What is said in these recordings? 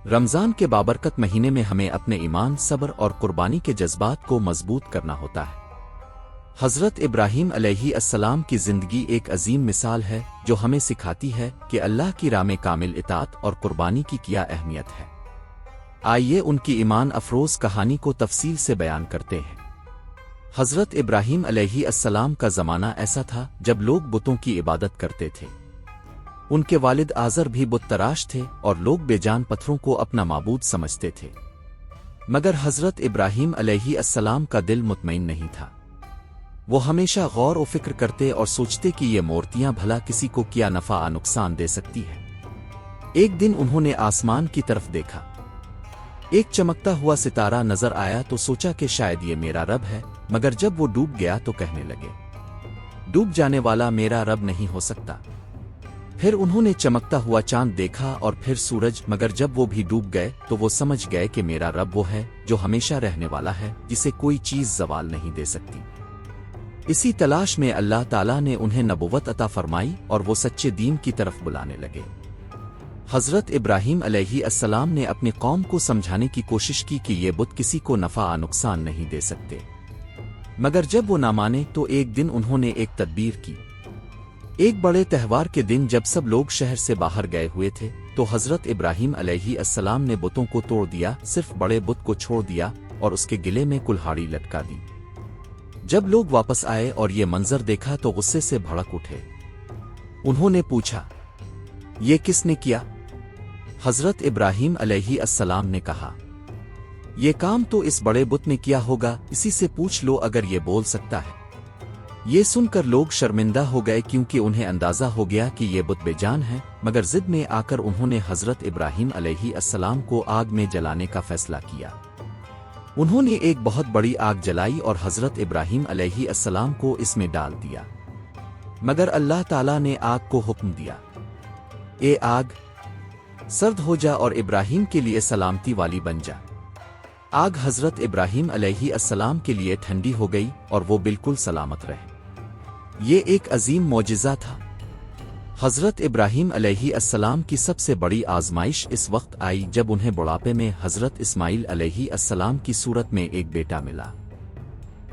رمضان کے بابرکت مہینے میں ہمیں اپنے ایمان، صبر اور قربانی کے جذبات کو مضبوط کرنا ہوتا ہے۔ حضرت ابراہیم علیہ السلام کی زندگی ایک عظیم مثال ہے جو ہمیں سکھاتی ہے کہ اللہ کی راہ میں کامل اطاعت اور قربانی کی کیا اہمیت ہے۔ آئیے ان کی ایمان افروز کہانی کو تفصیل سے بیان کرتے ہیں۔ حضرت ابراہیم علیہ السلام کا زمانہ ایسا تھا جب لوگ بتوں کی عبادت کرتے تھے۔ ان کے والد آزر بھی بت تراش تھے اور لوگ بے جان پتھروں کو اپنا معبود سمجھتے تھے۔ مگر حضرت ابراہیم علیہ السلام کا دل مطمئن نہیں تھا۔ وہ ہمیشہ غور و فکر کرتے اور سوچتے کہ یہ مورتیاں بھلا کسی کو کیا نفع نقصان دے سکتی ہے۔ ایک دن انہوں نے آسمان کی طرف دیکھا۔ ایک چمکتا ہوا ستارہ نظر آیا تو سوچا کہ شاید یہ میرا رب ہے، مگر جب وہ ڈوب گیا تو کہنے لگے، ڈوب جانے والا میرا رب نہیں ہو سکتا۔ پھر انہوں نے چمکتا ہوا چاند دیکھا اور پھر سورج، مگر جب وہ بھی ڈوب گئے تو وہ سمجھ گئے کہ میرا رب وہ ہے جو ہمیشہ رہنے والا ہے، جسے کوئی چیز زوال نہیں دے سکتی۔ اسی تلاش میں اللہ تعالیٰ نے انہیں نبوت عطا فرمائی اور وہ سچے دین کی طرف بلانے لگے۔ حضرت ابراہیم علیہ السلام نے اپنی قوم کو سمجھانے کی کوشش کی کہ یہ بت کسی کو نفع نقصان نہیں دے سکتے، مگر جب وہ نہ مانے تو ایک دن انہوں نے ایک تدبیر کی۔ ایک بڑے تہوار کے دن جب سب لوگ شہر سے باہر گئے ہوئے تھے تو حضرت ابراہیم علیہ السلام نے بتوں کو توڑ دیا، صرف بڑے بت کو چھوڑ دیا اور اس کے گلے میں کلہاڑی لٹکا دی۔ جب لوگ واپس آئے اور یہ منظر دیکھا تو غصے سے بھڑک اٹھے۔ انہوں نے پوچھا، یہ کس نے کیا؟ حضرت ابراہیم علیہ السلام نے کہا، یہ کام تو اس بڑے بت نے کیا ہوگا، اسی سے پوچھ لو اگر یہ بول سکتا ہے۔ یہ سن کر لوگ شرمندہ ہو گئے کیونکہ انہیں اندازہ ہو گیا کہ یہ بت بے جان ہے، مگر ضد میں آ کر انہوں نے حضرت ابراہیم علیہ السلام کو آگ میں جلانے کا فیصلہ کیا۔ انہوں نے ایک بہت بڑی آگ جلائی اور حضرت ابراہیم علیہ السلام کو اس میں ڈال دیا، مگر اللہ تعالیٰ نے آگ کو حکم دیا، اے آگ سرد ہو جا اور ابراہیم کے لیے سلامتی والی بن جا۔ آگ حضرت ابراہیم علیہ السلام کے لیے ٹھنڈی ہو گئی اور وہ بالکل سلامت رہے۔ یہ ایک عظیم معجزہ تھا۔ حضرت ابراہیم علیہ السلام کی سب سے بڑی آزمائش اس وقت آئی جب انہیں بڑھاپے میں حضرت اسماعیل علیہ السلام کی صورت میں ایک بیٹا ملا،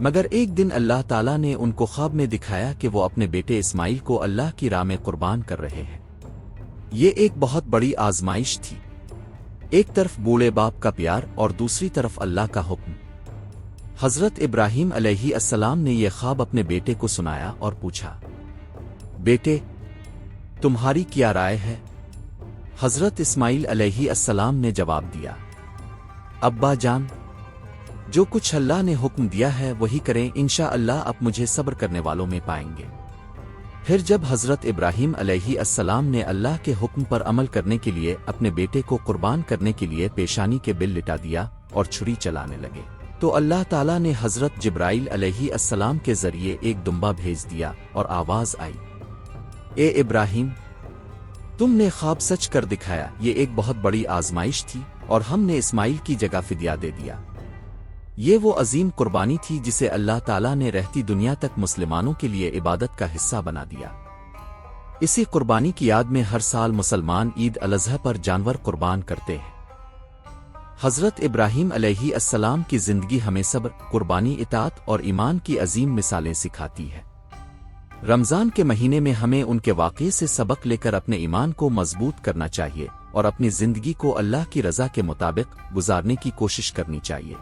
مگر ایک دن اللہ تعالیٰ نے ان کو خواب میں دکھایا کہ وہ اپنے بیٹے اسماعیل کو اللہ کی راہ میں قربان کر رہے ہیں۔ یہ ایک بہت بڑی آزمائش تھی، ایک طرف بوڑھے باپ کا پیار اور دوسری طرف اللہ کا حکم۔ حضرت ابراہیم علیہ السلام نے یہ خواب اپنے بیٹے کو سنایا اور پوچھا، بیٹے تمہاری کیا رائے ہے؟ حضرت اسماعیل علیہ السلام نے جواب دیا، ابا جان جو کچھ اللہ نے حکم دیا ہے وہی کریں، انشاءاللہ اب مجھے صبر کرنے والوں میں پائیں گے۔ پھر جب حضرت ابراہیم علیہ السلام نے اللہ کے حکم پر عمل کرنے کے لیے اپنے بیٹے کو قربان کرنے کے لیے پیشانی کے بل لٹا دیا اور چھری چلانے لگے تو اللہ تعالیٰ نے حضرت جبرائیل علیہ السلام کے ذریعے ایک دمبا بھیج دیا اور آواز آئی، اے ابراہیم تم نے خواب سچ کر دکھایا، یہ ایک بہت بڑی آزمائش تھی اور ہم نے اسماعیل کی جگہ فدیہ دے دیا۔ یہ وہ عظیم قربانی تھی جسے اللہ تعالیٰ نے رہتی دنیا تک مسلمانوں کے لیے عبادت کا حصہ بنا دیا۔ اسی قربانی کی یاد میں ہر سال مسلمان عید الاضحیٰ پر جانور قربان کرتے ہیں۔ حضرت ابراہیم علیہ السلام کی زندگی ہمیں صبر، قربانی، اطاعت اور ایمان کی عظیم مثالیں سکھاتی ہے۔ رمضان کے مہینے میں ہمیں ان کے واقعے سے سبق لے کر اپنے ایمان کو مضبوط کرنا چاہیے اور اپنی زندگی کو اللہ کی رضا کے مطابق گزارنے کی کوشش کرنی چاہیے۔